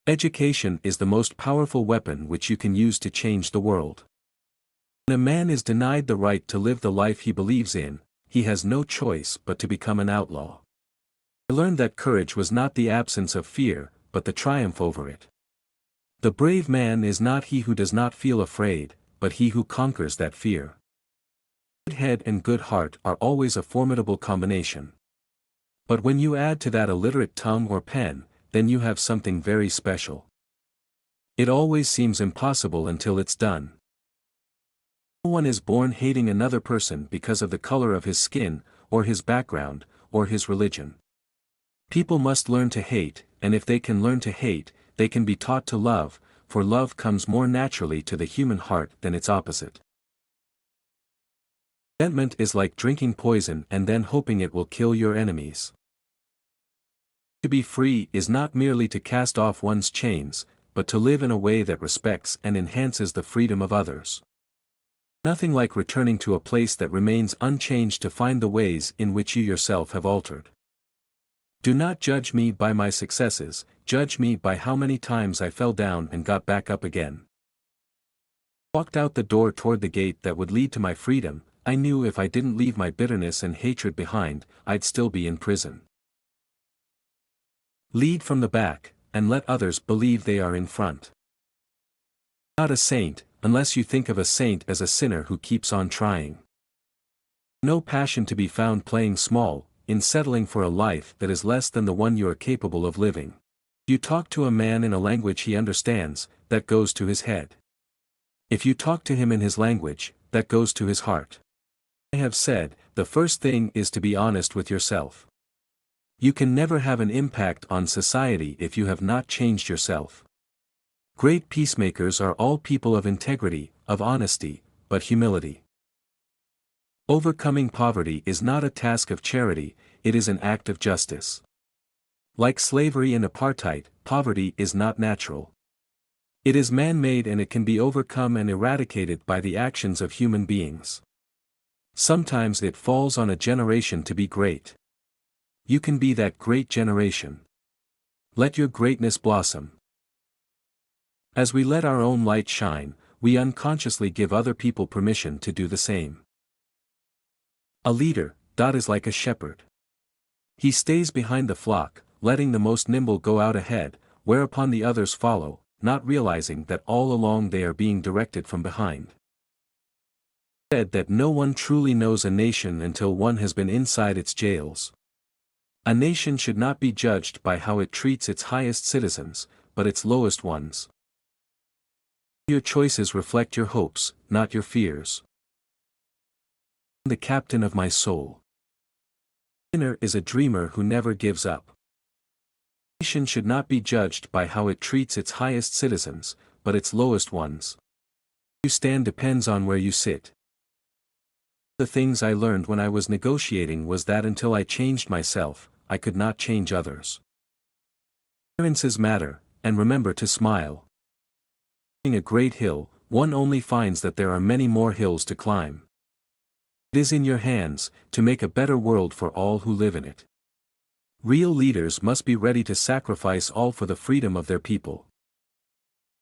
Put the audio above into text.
Education is the most powerful weapon which you can use to change the world. When a man is denied the right to live the life he believes in, he has no choice but to become an outlaw. I learned that courage was not the absence of fear, but the triumph over it. The brave man is not he who does not feel afraid, but he who conquers that fear. Good head and good heart are always a formidable combination. But when you add to that a literate tongue or pen, then you have something very special. It always seems impossible until it's done. No one is born hating another person because of the color of his skin, or his background, or his religion. People must learn to hate, and if they can learn to hate, they can be taught to love, for love comes more naturally to the human heart than its opposite. Resentment is like drinking poison and then hoping it will kill your enemies. To be free is not merely to cast off one's chains, but to live in a way that respects and enhances the freedom of others. Nothing like returning to a place that remains unchanged to find the ways in which you yourself have altered. Do not judge me by my successes, judge me by how many times I fell down and got back up again. I walked out the door toward the gate that would lead to my freedom. I knew if I didn't leave my bitterness and hatred behind, I'd still be in prison. Lead from the back, and let others believe they are in front. Not a saint, unless you think of a saint as a sinner who keeps on trying. No passion to be found playing small, in settling for a life that is less than the one you are capable of living. You talk to a man in a language he understands, that goes to his head. If you talk to him in his language, that goes to his heart. I have said, the first thing is to be honest with yourself. You can never have an impact on society if you have not changed yourself. Great peacemakers are all people of integrity, of honesty, but humility. Overcoming poverty is not a task of charity, it is an act of justice. Like slavery and apartheid, poverty is not natural. It is man-made and it can be overcome and eradicated by the actions of human beings. Sometimes it falls on a generation to be great. You can be that great generation. Let your greatness blossom. As we let our own light shine, we unconsciously give other people permission to do the same. A leader, is like a shepherd. He stays behind the flock, letting the most nimble go out ahead, whereupon the others follow, not realizing that all along they are being directed from behind. Said that no one truly knows a nation until one has been inside its jails. A nation should not be judged by how it treats its highest citizens, but its lowest ones. Your choices reflect your hopes, not your fears. The captain of my soul. A winner is a dreamer who never gives up. A nation should not be judged by how it treats its highest citizens, but its lowest ones. Where you stand depends on where you sit. The things I learned when I was negotiating was that until I changed myself, I could not change others. Appearances matter, and remember to smile. Climbing a great hill, one only finds that there are many more hills to climb. It is in your hands, to make a better world for all who live in it. Real leaders must be ready to sacrifice all for the freedom of their people.